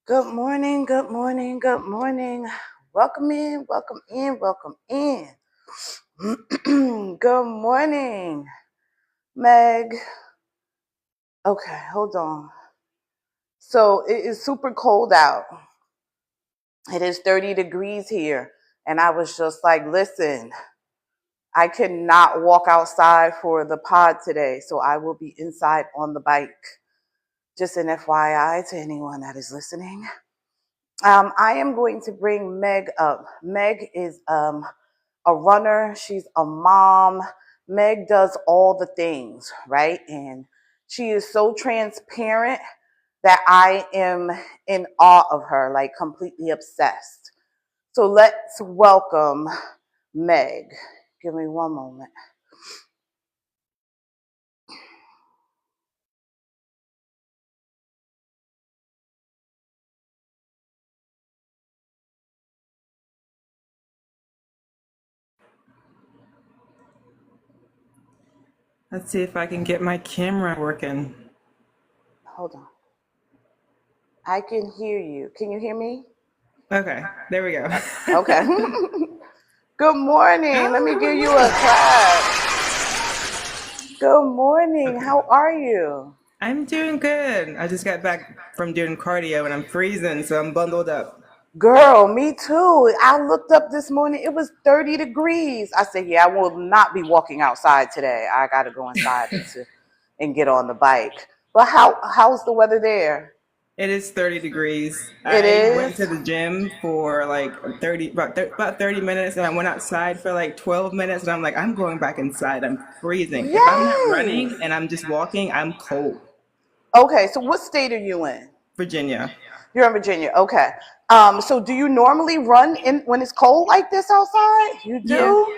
Good morning, good morning, good morning. Welcome in, welcome in, welcome in. Good morning, Meg. Okay, hold on. So it is super cold out. It is 30 degrees here. And I was just like, listen, I cannot walk outside for the pod today. So I will be inside on the bike. Just an FYI to anyone that is listening. I am going to bring Meg up. Meg is a runner. She's a mom. Meg does all the things, right? And she is so transparent that I am in awe of her, like completely obsessed. So let's welcome Meg. Give me one moment. Let's see if I can get my camera working. Hold on. I can hear you. Can you hear me? Okay, there we go. Okay. Good morning. Let me give you a clap. Good morning. Okay. How are you? I'm doing good. I just got back from doing cardio and I'm freezing, so I'm bundled up. Girl, me too. I looked up this morning. It was 30 degrees. I said, yeah, I will not be walking outside today. I got to go inside and get on the bike. But how's the weather there? It is 30 degrees. It I went to is? the gym for like about 30 minutes and I went outside for like 12 minutes and I'm like, I'm going back inside. I'm freezing. If I'm not running Yes. and I'm just walking, I'm cold. Okay, so what state are you in? Virginia. You're in Virginia. Okay. So do you normally run in when it's cold like this outside? You Yeah. do?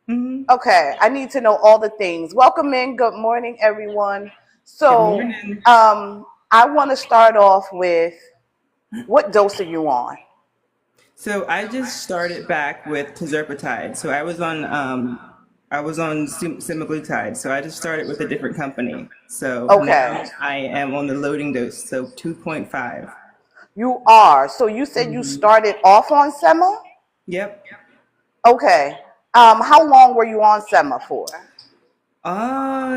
Hmm. Okay, I need to know all the things. Welcome in. Good morning, everyone. Good So, morning. I want to start off with what dose are you on? So I just started back with tirzepatide. So I was on semaglutide. So I just started with a different company. So Okay, now I am on the loading dose, so 2.5. you are. So you said you started off on Sema? Yep. Okay. How long were you on Sema for?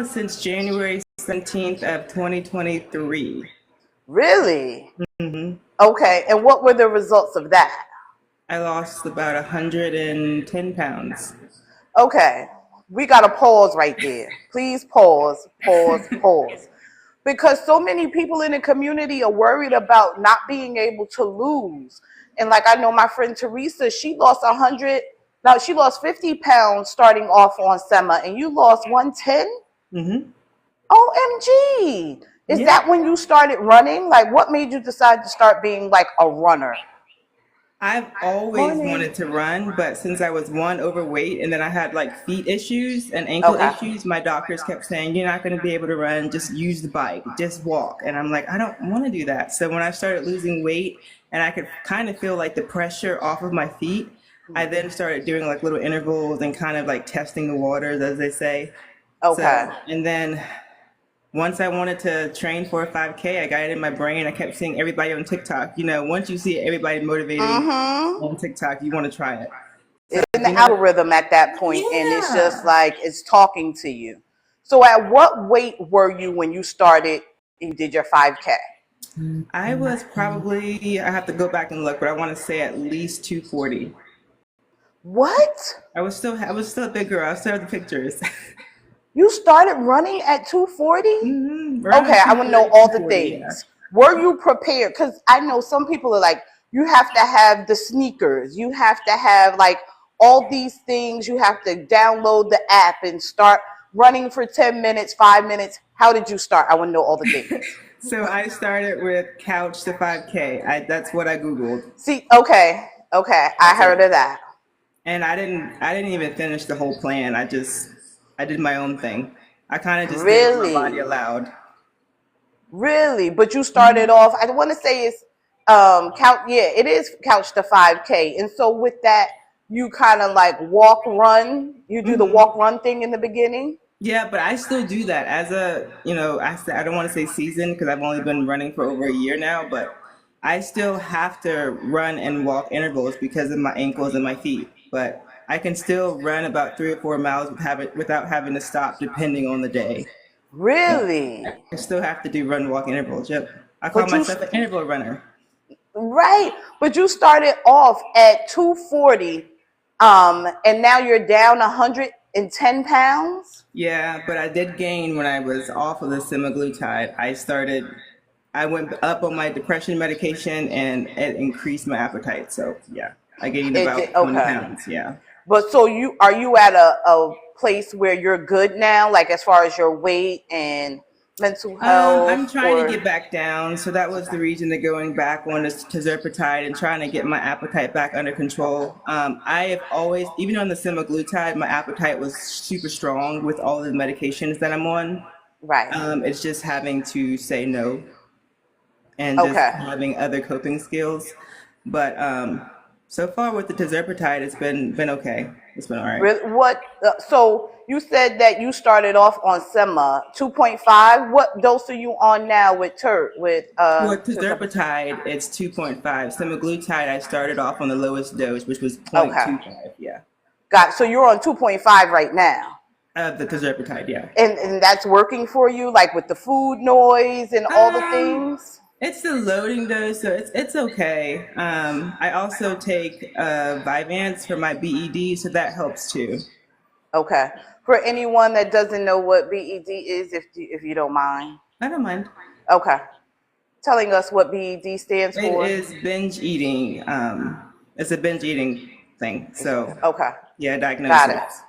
Since January 17th of 2023. Really? Hmm. Okay. And what were the results of that? I lost about 110 pounds. Okay. We got to pause right there. Please pause, pause, pause. Because so many people in the community are worried about not being able to lose. And like I know my friend Teresa, she lost 100, now she lost 50 pounds starting off on Sema, and you lost 110? Hmm. OMG. Is Yeah. that when you started running? Like what made you decide to start being like a runner? I've always Morning. wanted to run, but since I was one overweight and then I had like feet issues and ankle Okay. issues, my doctors kept saying, "You're not going to be able to run, just use the bike, just walk." And I'm like, I don't want to do that. So when I started losing weight and I could kind of feel like the pressure off of my feet, I then started doing like little intervals and kind of like testing the waters, as they say. Okay. So, and then once I wanted to train for a 5K, I got it in my brain. I kept seeing everybody on TikTok. Once you see everybody motivating Mm-hmm. on TikTok, you want to try it. So, It's in the algorithm at that point, and it's just yeah. like it's talking to you. So, at what weight were you when you started? You did your 5K. I was probably, I have to go back and look, but I want to say at least 240. What? I was still a big girl. I still have the pictures. You started running at 240? Around Okay, I want to know 230, all the 240, yeah. things. Were you prepared? Because I know some people are like, you have to have the sneakers, you have to have like all these things, you have to download the app and start running for 10 minutes, 5 minutes. How did you start? I want to know all the things. So I started with couch to 5K. That's what I Googled. See, okay, okay, I That's heard it. of that. And I didn't even finish the whole plan. I did my own thing. I kind of just did what my body Really? allowed. Really? But you started Mhm. off, I want to say it's couch, yeah, it is couch to 5K. And so with that, you kind of like walk run, you do the Mhm. walk run thing in the beginning. Yeah, but I still do that as a, I don't want to say season because I've only been running for over a year now, but I still have to run and walk intervals because of my ankles and my feet, but I can still run about 3 or 4 miles without having to stop, depending on the day. But Really? I still have to do run walk intervals. Yep, I call But you, myself an interval runner. right? But you started off at 240, and now you're down 110 pounds. Yeah, but I did gain when I was off of the semaglutide. I went up on my depression medication and it increased my appetite. So yeah, I gained It did, about 20 okay. pounds. Yeah. But so are you at a place where you're good now, like as far as your weight and mental I'm health, trying to or get back down. So that was okay, the reason to going back on this tirzepatide and trying to get my appetite back under okay, control. I have always, even on the semaglutide, my appetite was super strong with all the medications that I'm on. right, It's just having to say no and just okay. having other coping skills. But so far with the tirzepatide, it's been okay. It's been all right. Really, what? So you said that you started off on Sema 2.5. What dose are you on now with Well, tirzepatide? tirzepatide, it's 2.5. Semaglutide, I started off on the lowest dose, which was Okay, 0.25. Yeah, got. So you're on 2.5 right now, the tirzepatide. Yeah. and that's working for you, like with the food noise and all the Um, things. it's the loading dose, so it's okay. I also take Vyvanse for my BED, so that helps too. Okay. For anyone that doesn't know what BED is, if you don't mind. I don't mind. Okay. Telling us what BED stands It for. is binge eating. It's a binge eating thing. So Okay. yeah, Got it. diagnosis.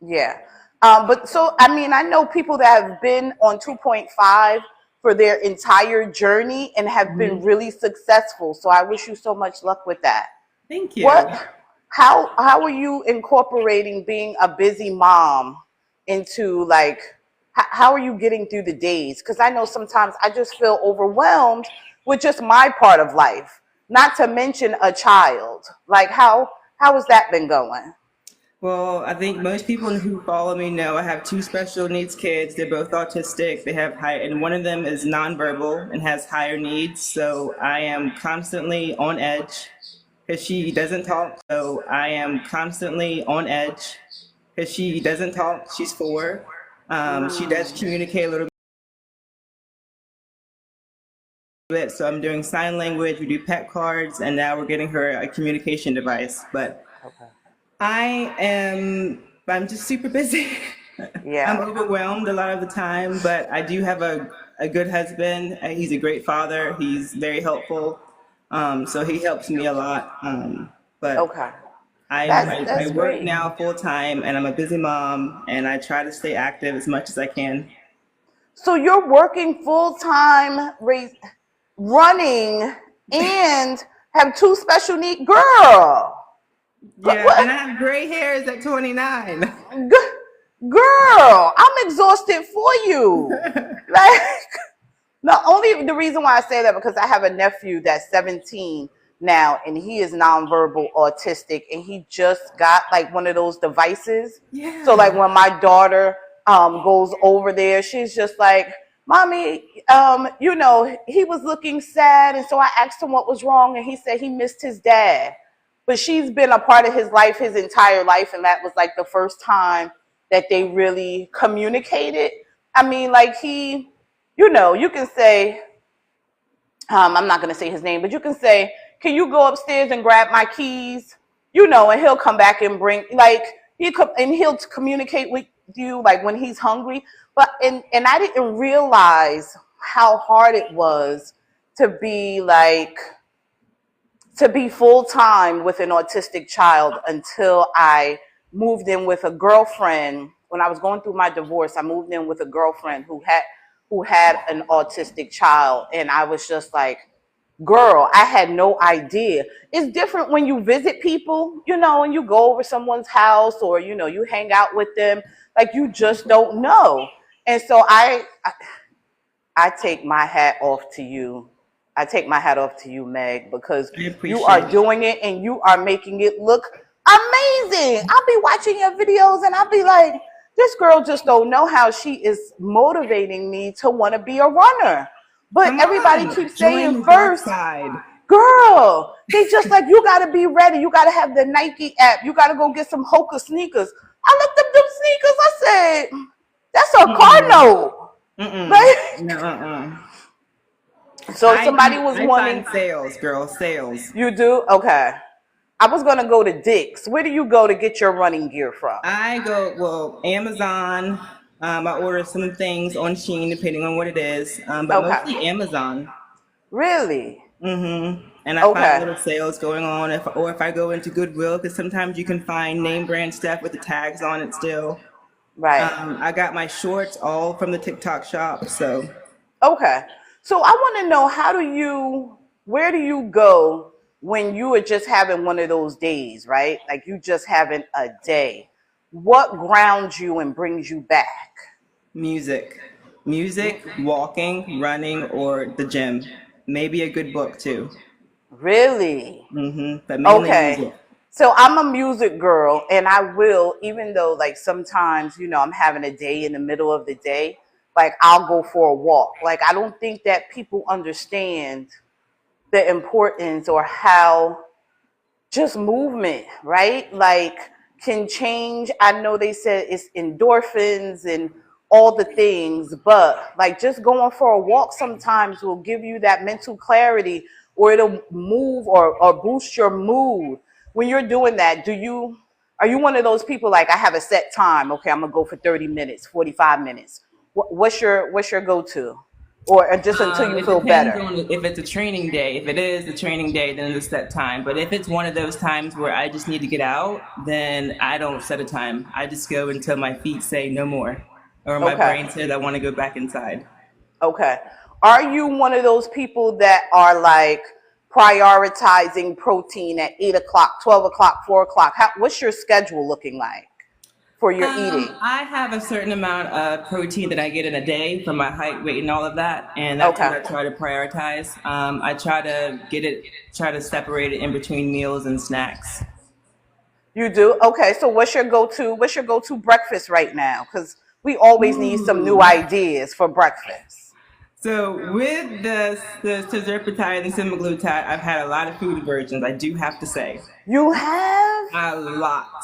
Yeah. But so, I mean, I know people that have been on 2.5 for their entire journey and have been Mhm. really successful. So I wish you so much luck with that. Thank What, you. how are you incorporating being a busy mom into like, how are you getting through the days? Because I know sometimes I just feel overwhelmed with just my part of life, not to mention a child. Like how has that been going? Well, I think most people who follow me know I have two special needs kids. They're both autistic. They have high, and one of them is nonverbal and has higher needs. So I am constantly on edge because she doesn't talk. So I am constantly on edge because she doesn't talk. She's 4. She does Mm, communicate a little bit. So I'm doing sign language. We do pet cards, and now we're getting her a communication device. But okay. I'm just super busy. I'm Yeah. overwhelmed a lot of the time, but I do have a good husband. He's a great father. He's very helpful. So he helps me a lot. But Okay. I That's work great. now full time and I'm a busy mom and I try to stay active as much as I can. So you're working full time, running, and have two special need girl. Yeah, and What? I have gray hairs at 29. Girl, I'm exhausted for you. Like, not only the reason why I say that because I have a nephew that's 17 now and he is nonverbal autistic and he just got like one of those devices. So like Yeah. when my daughter goes over there, she's just like, "Mommy, he was looking sad." And so I asked him what was wrong and he said he missed his dad. But she's been a part of his life his entire life and that was like the first time that they really communicated. I mean, like you can say, I'm not going to say his name, but you can say, "Can you go upstairs and grab my keys?" And he'll come back and bring, like, and he'll communicate with you, like, when he's hungry. And I didn't realize how hard it was to be, like, to be full time with an autistic child until I moved in with a girlfriend. When I was going through my divorce, I moved in with a girlfriend who had an autistic child, and I was just like, girl, I had no idea. It's different when you visit people, and you go over someone's house or you hang out with them, like you just don't know. And so I take my hat off to you. I take my hat off to you, Meg, because I you are appreciate it. doing it and you are making it look amazing. I'll be watching your videos and I'll be like, this girl just don't know how she is motivating me to want to be a runner. But Come everybody on, keeps join saying the dark first, side. girl, they just like, you gotta be ready. You gotta have the Nike app. You gotta go get some Hoka sneakers. I looked up them sneakers. I said, that's a car Mm-mm. note. Mm-mm. Like, No. so if somebody was I wanting, find sales, girl, sales. you do? Okay. I was gonna go to Dick's. Where do you go to get your running gear from? I go, well, Amazon. I order some things on Shein, depending on what it is, but Okay. mostly Amazon. Really? And I find Okay. little sales going on, if I go into Goodwill, because sometimes you can find name brand stuff with the tags on it still. Right. I got my shorts all from the TikTok shop, so Okay. So I want to know, where do you go when you are just having one of those days, right? Like you just having a day. What grounds you and brings you back? music, walking, running, or the gym. Maybe a good book too. Really? But mainly Okay. music. So I'm a music girl and I will, even though like sometimes, I'm having a day in the middle of the day, like I'll go for a walk. Like I don't think that people understand the importance or how just movement, right? Like can change. I know they said it's endorphins and all the things, but like just going for a walk sometimes will give you that mental clarity or it'll move or boost your mood. When you're doing that, are you one of those people like I have a set time, okay, I'm gonna go for 30 minutes, 45 minutes. What's your go-to? Or just until you It feel depends better? on if it's a training day. If it is a training day, then it's a set time. But if it's one of those times where I just need to get out, then I don't set a time. I just go until my feet say no more, or my Okay. brain says I want to go back inside. Okay. Are you one of those people that are like prioritizing protein at 8 o'clock, 12 o'clock, 4 o'clock? What's your schedule looking like for your eating? I have a certain amount of protein that I get in a day from my height, weight, and all of that, and that's what Okay. I try to prioritize. I try to separate it in between meals and snacks. You do? Okay. So what's your go-to breakfast right now? Because we always need some new Ooh. ideas for breakfast. So with the tirzepatide and semaglutide, I've had a lot of food versions. I do have to say, You have? a lot.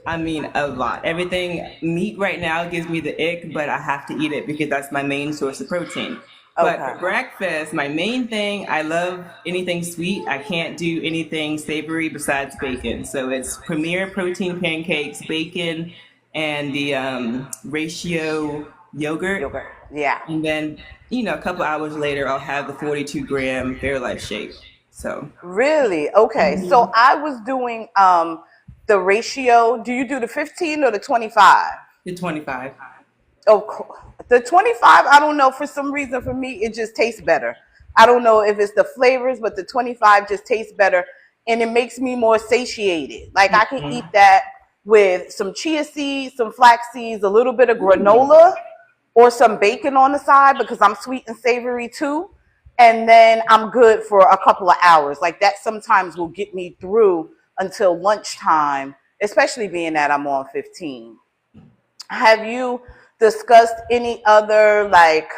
I mean, a lot. Everything meat right now gives me the ick, but I have to eat it because that's my main source of protein. But Okay. for breakfast, my main thing, I love anything sweet. I can't do anything savory besides bacon. So it's Premier protein pancakes, bacon, and the ratio yogurt. Yogurt. Yeah. And then, a couple hours later, I'll have the 42-gram Fairlife shake. So, Really? Okay. So I was doing the ratio. Do you do the 15 or the 25? the 25. Oh, the 25, I don't know. For some reason, for me, it just tastes better. I don't know if it's the flavors, but the 25 just tastes better and it makes me more satiated. Like I can eat that with some chia seeds, some flax seeds, a little bit of granola or some bacon on the side because I'm sweet and savory too. And then I'm good for a couple of hours. Like that sometimes will get me through until lunchtime, especially being that I'm on 15. Have you discussed any other like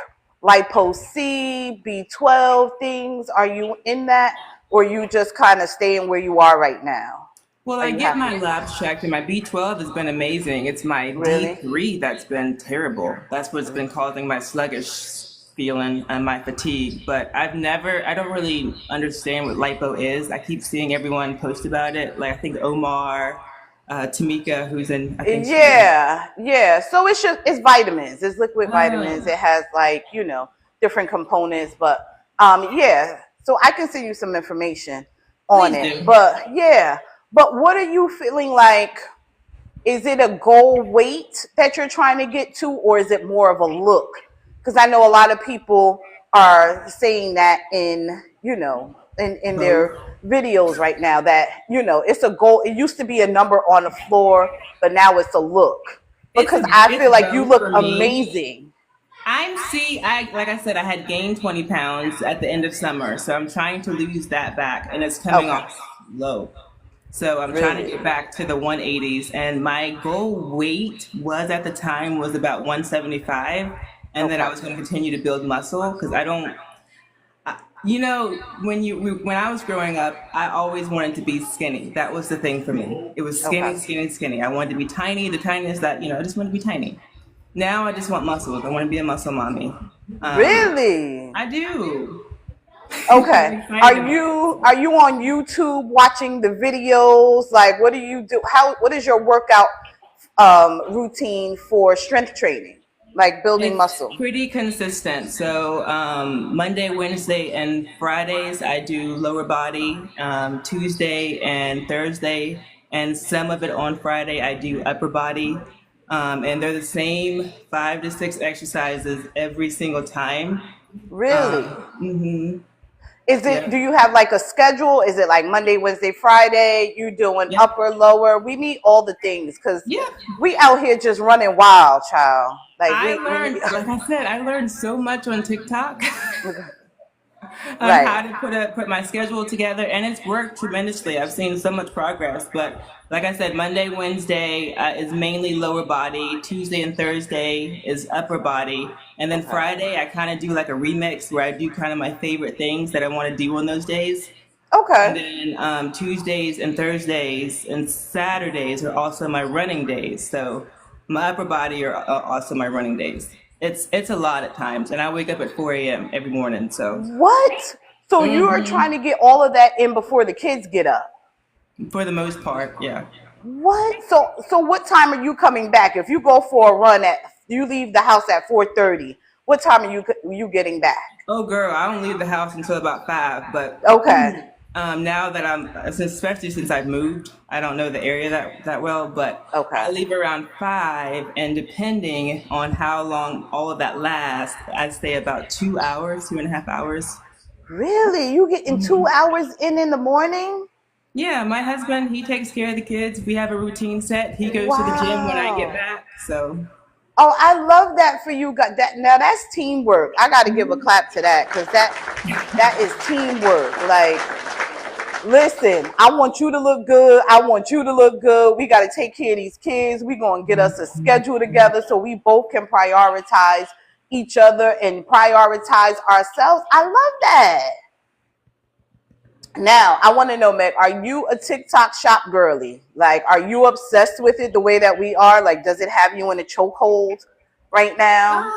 lipo C, B12 things? Are you in that or you just kind of staying where you are right now? Well, Are I you get happy? my labs checked, and my B12 has been amazing. It's my Really? D3 that's been terrible. That's what's been causing my sluggish feeling and my fatigue. But I don't really understand what lipo is. I keep seeing everyone post about it. Like, I think Omar, Tamika, who's in, I think she's in. Yeah, yeah. So it's vitamins. It's liquid vitamins. Oh, It has like, different components, but yeah. So I can send you some information on please it. do. But yeah. But what are you feeling like? Is it a goal weight that you're trying to get to, or is it more of a look? Because I know a lot of people are saying that in Both. their videos right now that it's a goal. It used to be a number on the floor, but now it's a look. Because I It's feel like you both look for me. amazing. Like I said, I had gained 20 pounds at the end of summer, so I'm trying to lose that back, and it's coming Okay, off low. So I'm trying to really. get back to the 180s, and my goal weight at the time was about 175, and then I Okay, was going to continue to build muscle because I don't. When I was growing up, I always wanted to be skinny. That was the thing for me. It was Okay. skinny, skinny, skinny. I wanted to be tiny, the tiniest that, I just wanted to be tiny. Now I just want muscles. I want to be a muscle mommy. Really? I do. I'm Okay. excited about it. Are you on YouTube watching the videos? Like, what do you do? What is your workout routine for strength training? Like building It's muscle. pretty consistent. So Monday, Wednesday, and Fridays I do lower body. Tuesday and Thursday, and some of it on Friday I do upper body. And they're the same 5 to 6 exercises every single time. Really? Hmm. Is it, Yeah. do you have like a schedule? Is it like Monday, Wednesday, Friday? You doing Yep. upper, lower? We need all the things because Yeah. we out here just running wild, child. Like we need, Like I said, I learned so much on TikTok. On right. how to put my schedule together, and it's worked tremendously. I've seen so much progress. But like I said, Monday, Wednesday is mainly lower body. Tuesday and Thursday is upper body, and then Okay. Friday I kind of do like a remix where I do kind of my favorite things that I want to do on those days. And Okay. then Tuesdays and Thursdays and Saturdays are also my running days. So my upper body are also my running days. It's a lot at times, and I wake up at 4 a.m. every morning. So What? So you are trying to get all of that in before the kids get up. for the most part, yeah. What? So what time are you coming back? If you go for a run at you leave the house at 4:30, what time are you getting back? Oh, girl, I don't leave the house until about 5. But Okay. now that especially since I've moved, I don't know the area that well. But I Okay. leave around 5, and depending on how long all of that lasts, I'd say about 2 hours, 2.5 hours. Really? You getting 2 hours in the morning? Yeah, my husband, he takes care of the kids. We have a routine set. He goes to the gym when I get Wow. back. So, Oh, I love that for you. Got that now? That's teamwork. I got to give a clap to that because that is teamwork. Like, listen, I want you to look good. I want you to look good. We got to take care of these kids. We gonna get us a schedule together so we both can prioritize each other and prioritize ourselves. I love that. Now, I want to know, Meg, are you a TikTok shop girly? Like, are you obsessed with it the way that we are? Like, does it have you in a chokehold right now?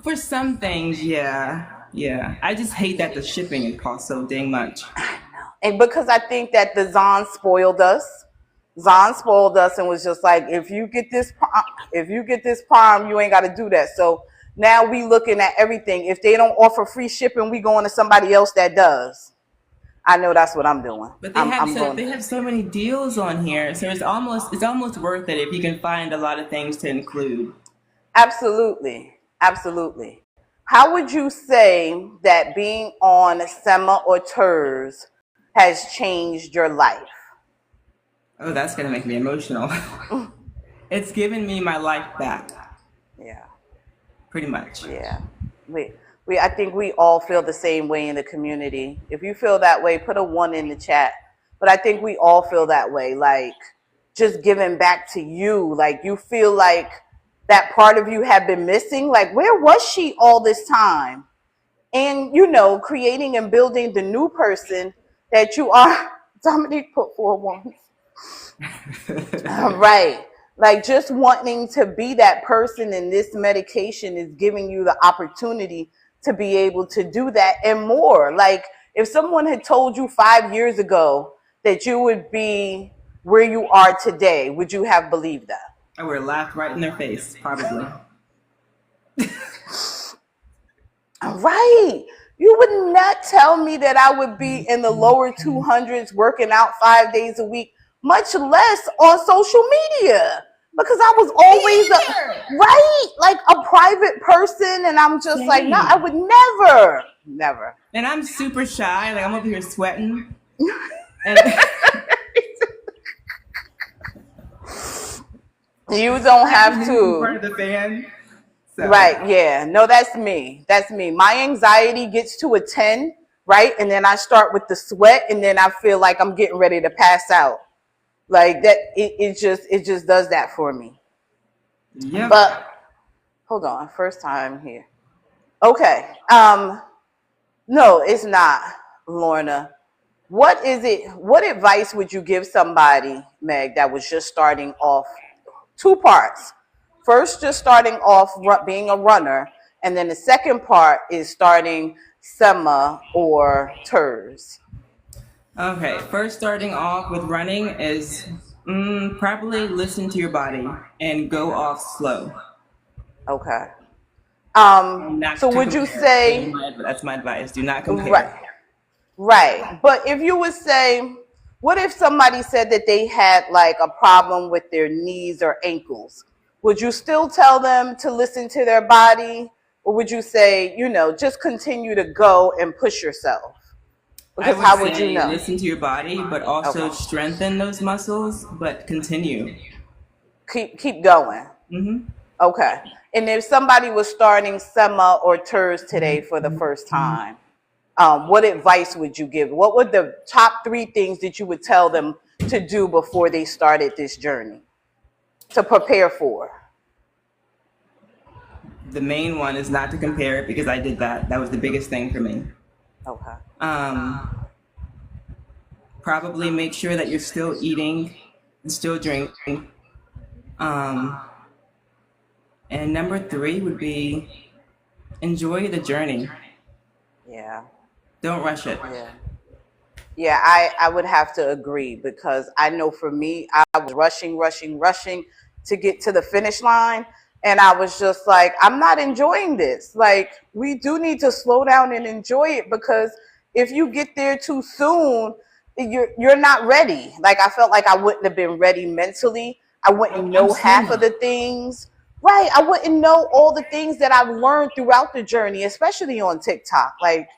for some things, yeah. Yeah. I just hate that the shipping costs so dang much. And because I think that the Zon spoiled us. Zon spoiled us and was just like, if you get this prime, you ain't got to do that. So now we looking at everything. If they don't offer free shipping, we going to somebody else that does. I know that's what I'm doing. But I'm going. they have so many deals on here, so it's almost worth it if you can find a lot of things to include. Absolutely. Absolutely. How would you say that being on Sema or TERS has changed your life? Oh, that's gonna make me emotional. It's given me my life back, Yeah. pretty much. Yeah. We I think we all feel the same way in the community. If you feel that way, put a 1 in the chat. But I think we all feel that way. Like just giving back to you. Like you feel like that part of you had been missing. Like where was she all this time? And creating and building the new person that you are. Dominique put 4 1. Right. Like just wanting to be that person, and this medication is giving you the opportunity to be able to do that and more. Like if someone had told you 5 years ago that you would be where you are today, would you have believed that? I would have laughed right in their face, probably. Right. You would not tell me that I would be in the lower 200s working out 5 days a week, much less on social media. Because I was always right, like a private person, and I'm just like, no, I Same. would never. And I'm super shy. Like I'm over here sweating, and You don't I have move in front to. of the fan. So Right, yeah. No, that's me. That's me. My anxiety gets to a 10, right? And then I start with the sweat, and then I feel like I'm getting ready to pass out. Like that, it just does that for me. yep. But hold on, first time here. Okay. No, it's not, Lorna. What is it? What advice would you give somebody, Meg, that was just starting off? Two parts. First, just starting off being a runner, and then the second part is starting SEMA or TERS. Okay, first starting off with running is probably listen to your body and go off slow. Okay. And not So to would you compare. say, That's my advice. Do not right, compare. right. But if you would say, what if somebody said that they had like a problem with their knees or ankles? Would you still tell them to listen to their body? Or would you say, just continue to go and push yourself? I Because would how would you say know? listen to your body, but Okay. also strengthen those muscles, but continue. Keep going. Okay. And if somebody was starting SEMA or TERS today for the first time, what advice would you give? What would the top 3 things that you would tell them to do before they started this journey to prepare for? The main one is not to compare because I did that. That was the biggest thing for me. Okay. Probably make sure that you're still eating and still drinking. And number 3 would be enjoy the journey. Yeah. Don't rush it. Yeah. Yeah, I would have to agree because I know for me, I was rushing to get to the finish line. And I was just like, I'm not enjoying this. Like, we do need to slow down and enjoy it because if you get there too soon, you're not ready. Like, I felt like I wouldn't have been ready mentally. I wouldn't I'm know half of still the things. Right. I wouldn't know all the things that I've learned throughout the journey, especially on TikTok. Like,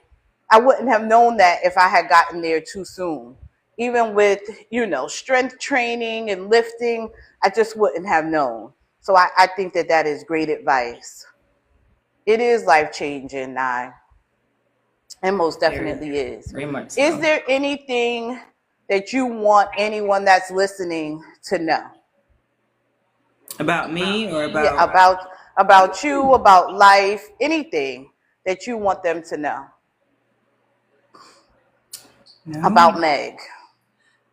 I wouldn't have known that if I had gotten there too soon. Even with, strength training and lifting, I just wouldn't have known. So I think that that is great advice. It is life changing, Nye. It most very, definitely is. very much Is so. there anything that you want anyone that's listening to know? About me or Yeah, about about you, about life, anything that you want them to know no? about Meg.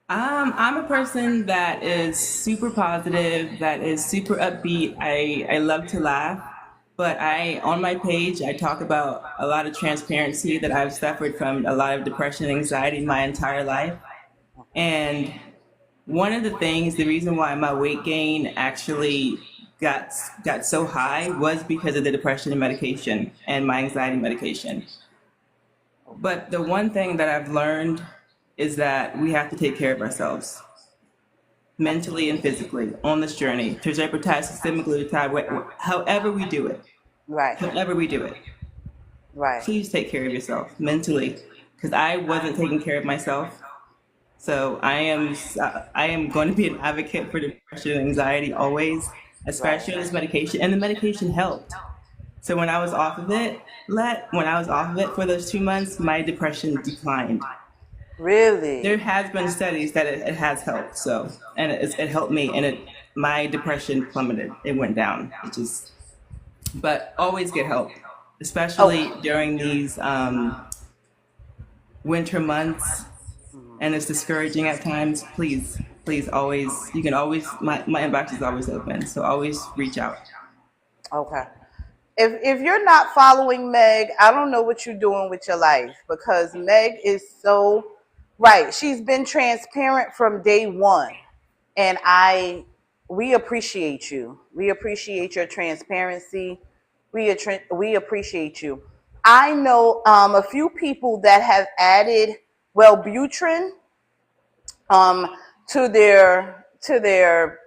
I'm a person that is super positive, that is super upbeat. I love to laugh, but on my page I talk about a lot of transparency that I've suffered from a lot of depression and anxiety my entire life. And one of the things, the reason why my weight gain actually got so high was because of the depression and medication and my anxiety medication. But the one thing that I've learned is that we have to take care of ourselves mentally and physically on this journey. Tirzepatide, semaglutide, however we do it, Right, however we do it, right. please take care of yourself mentally, because I wasn't taking care of myself. So I am going to be an advocate for depression and anxiety always, Right. especially on this medication. And the medication helped. So when I was off of it, when I was off of it for those 2 months, my depression declined. There Really? has been studies that it has helped. So and it helped me, and my depression plummeted. It went down. But always get help, especially Oh, during these winter months, and it's discouraging at times. Please, always, you can always, my inbox is always open, so always reach out. okay. If you're not following Meg, I don't know what you're doing with your life because Meg is so right. She's been transparent from day one, and we appreciate you. We appreciate your transparency. We appreciate you. I know a few people that have added Wellbutrin um, to their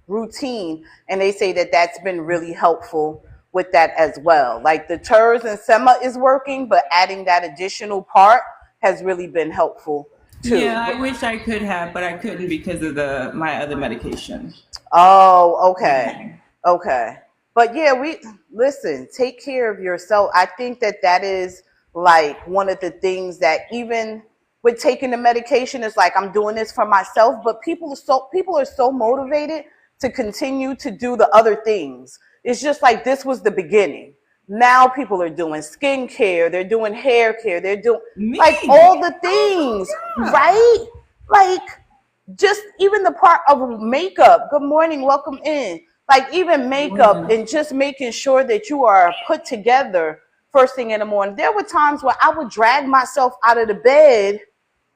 routine, and they say that that's been really helpful with that as well. Like the TERS and SEMA is working, but adding that additional part has really been helpful too. Yeah, I wish I could have, but I couldn't because of my other medication. Oh, okay. Okay. But yeah, we listen, take care of yourself. I think that that is like one of the things that even with taking the medication, it's like I'm doing this for myself, but people are so motivated to continue to do the other things. It's just like this was the beginning. Now people are doing skincare, they're doing hair care, they're doing Me? like all the things, Yeah. right? Like just even the part of makeup. Good morning, welcome in. Like even makeup and just making sure that you are put together first thing in the morning. There were times where I would drag myself out of the bed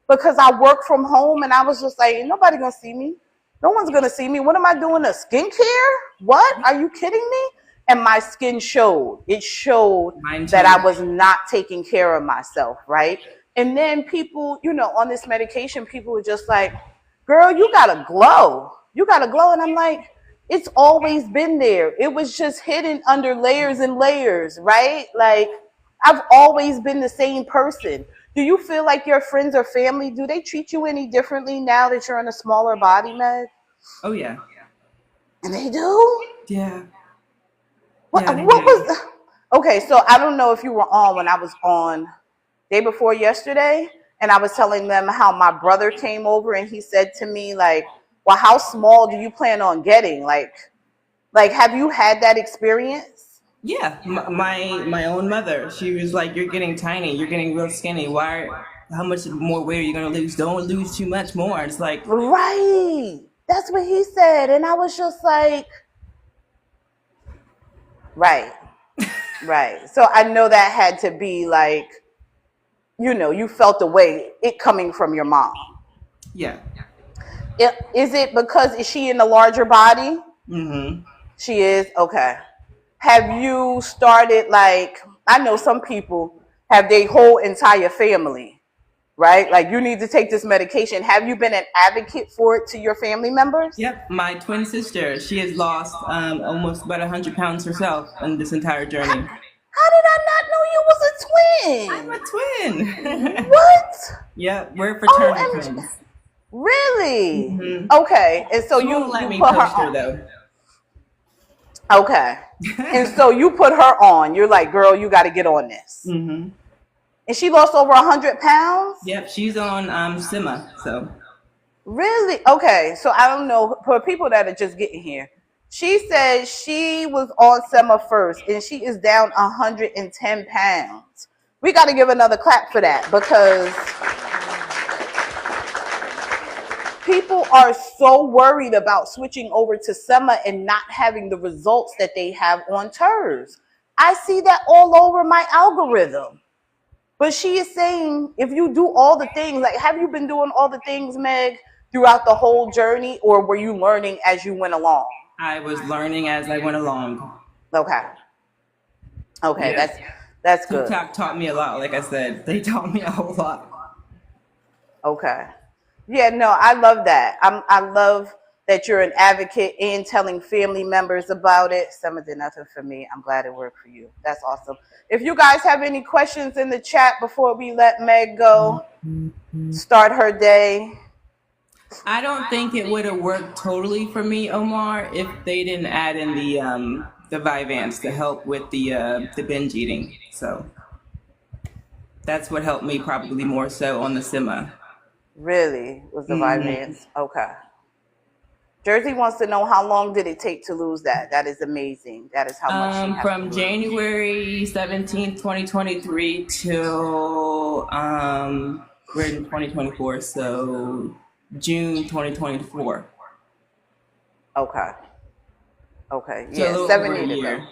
because I work from home and I was just like, ain't nobody gonna see me. No one's gonna see me. What am I doing? A skincare? What? Are you kidding me? And my skin showed. It showed that I was not taking care of myself, right? And then people, you know, on this medication, people were just like, girl, you gotta glow. You gotta glow. And I'm like, it's always been there. It was just hidden under layers and layers, right? Like, I've always been the same person. Do you feel like your friends or family, do they treat you any differently now that you're in a smaller body, Meg? Oh, yeah. And they do? Yeah. What was, okay, so I don't know if you were on when I was on day before yesterday, and I was telling them how my brother came over and he said to me, like, well, how small do you plan on getting? Like have you had that experience? Yeah, my own mother. She was like, "You're getting tiny. You're getting real skinny. Why? How much more weight are you gonna lose? Don't lose too much more." It's like, right. That's what he said, and I was just like, right, right. So I know that had to be like, you know, you felt the way it coming from your mom. yeah. Is it because is she in a larger body? Mm-hmm. She is? Okay. Have you started like, I know some people have their whole entire family, right? Like you need to take this medication. Have you been an advocate for it to your family members? Yep. My twin sister. She has lost almost about 100 pounds herself in this entire journey. How did I not know you was a twin? I'm a twin. What? Yeah, we're fraternal twins. Really? Mm-hmm. Okay. And so She you won't let me put post her her on. though. Okay. And so you put her on. You're like, girl, you got to get on this. Mm-hmm. And she lost over 100 pounds? Yep, she's on Sima, so. Really? Okay. So I don't know. For people that are just getting here, she said she was on Sema first and she is down 110 pounds. We got to give another clap for that because people are so worried about switching over to Sema and not having the results that they have on TERS. I see that all over my algorithm. But she is saying if you do all the things, like have you been doing all the things, Meg, throughout the whole journey, or were you learning as you went along? I was learning as I went along. Okay. Okay, Yeah. that's good. TikTok taught me a lot, like I said. They taught me a whole lot. Okay. Yeah, no, I love that. I love that you're an advocate and telling family members about it. Some did nothing for me. I'm glad it worked for you. That's awesome. If you guys have any questions in the chat before we let Meg go, start her day. I don't think it would have worked totally for me, Omar, if they didn't add in the Vyvanse to help with the binge eating. So that's what helped me probably more so on the Sima. Really? Was the Vyvanse? Okay. Jersey wants to know how long did it take to lose that? That is amazing. That is how much she has from to lose. January 17th, 2023 till we're in 2024, so June 2024. Okay. Okay. So Yeah, 70 to go.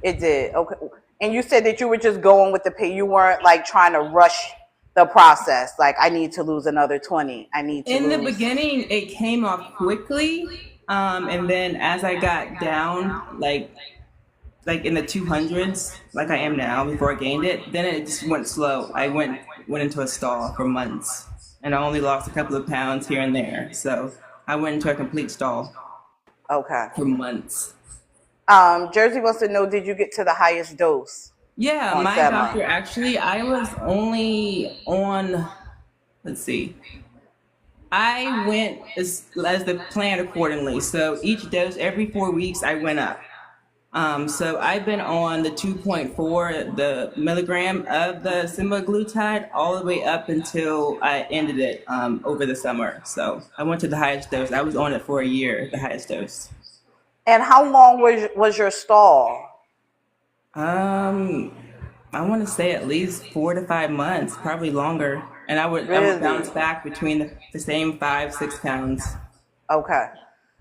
It did. Okay. And you said that you were just going with the pay. You weren't like trying to rush the process. Like, I need to lose another 20. I need to In lose. the beginning, it came off quickly. And then as I got down, like in the 200s, like I am now before I gained it, then it just went slow. I went into a stall for months. And I only lost a couple of pounds here and there. So I went into a complete stall. Okay. For months. Jersey wants to know, did you get to the highest dose? Yeah, my doctor actually, I was only on, let's see. I went as the plan accordingly. So each dose, every 4 weeks, I went up. So I've been on the 2.4, the milligram of the semaglutide all the way up until I ended it over the summer. So I went to the highest dose. I was on it for a year, the highest dose. And how long was your stall? I want to say at least 4 to 5 months, probably longer. And I would bounce Really? back between the same 5, 6 pounds. Okay.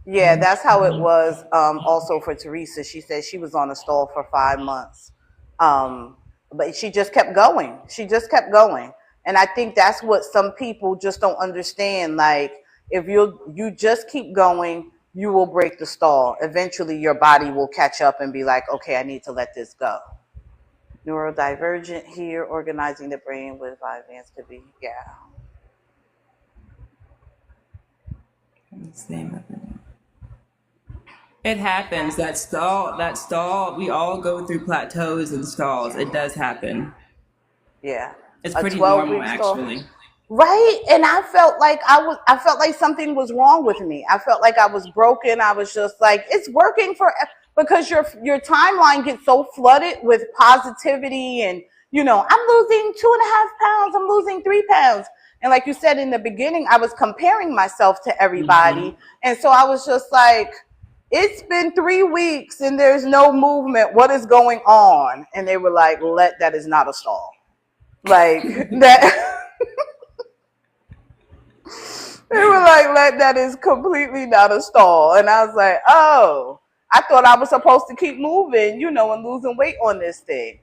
Yeah, that's how it was also for Teresa. She said she was on a stall for 5 months. Um, but she just kept going. She just kept going. And I think that's what some people just don't understand. Like, if you just keep going, you will break the stall. Eventually your body will catch up and be like, okay, I need to let this go. Neurodivergent here, organizing the brain with advanced could be, yeah. It happens. That stall, we all go through plateaus and stalls. It does happen. Yeah. It's A pretty 12 normal, week stall. actually. Right. And I felt like something was wrong with me. I felt like I was broken. I was just like, it's working for, because your timeline gets so flooded with positivity and, I'm losing 2.5 pounds. I'm losing 3 pounds. And like you said in the beginning, I was comparing myself to Hmm. everybody. And so I was just like, it's been 3 weeks and there's no movement. What is going on? And they were like, Let, that is not a stall. Like that. They were like, Let, that is completely not a stall. And I was like, oh, I thought I was supposed to keep moving, and losing weight on this thing.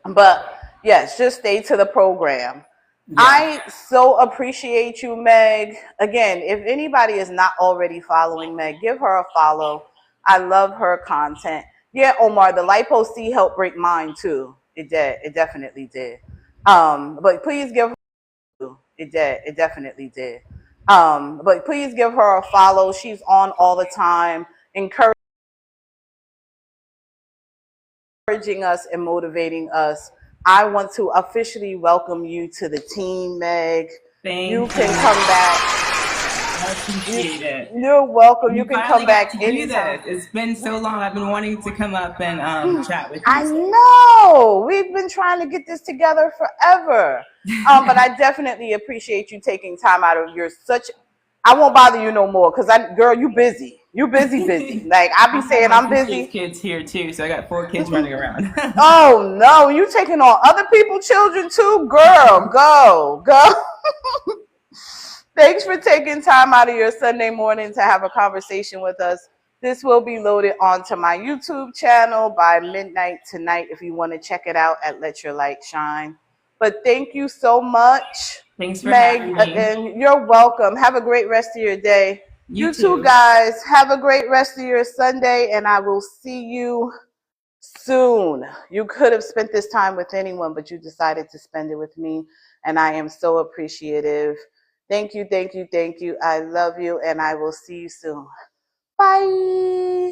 But yes, just stay to the program. Yeah. I so appreciate you, Meg. Again, if anybody is not already following Meg, give her a follow. I love her content. Yeah, Omar, the Lipo C helped break mine too. It did. It definitely did. But please give her. It did. It definitely did. But please give her a follow. She's on all the time, encouraging us and motivating us. I want to officially welcome you to the team, Meg. You Thank can you. come back. I appreciate it. You're welcome. You We can finally come got back to do anytime. this. It's been so long. I've been wanting to come up and chat with you. I So. know. We've been trying to get this together forever. But I definitely appreciate you taking time out of your such. I won't bother you no more because girl, you busy. You busy, busy. Like I be I have saying, my I'm sister's busy. kids here too, so I got 4 kids running around. Oh no, you taking on other people's children too, girl. Go, go. Thanks for taking time out of your Sunday morning to have a conversation with us. This will be loaded onto my YouTube channel by midnight tonight if you want to check it out at Let Your Light Shine. But thank you so much, Thanks for Meg, having me. and you're welcome. Have a great rest of your day. You You two too. guys, have a great rest of your Sunday, and I will see you soon. You could have spent this time with anyone, but you decided to spend it with me, and I am so appreciative. Thank you, thank you, thank you. I love you, and I will see you soon. Bye.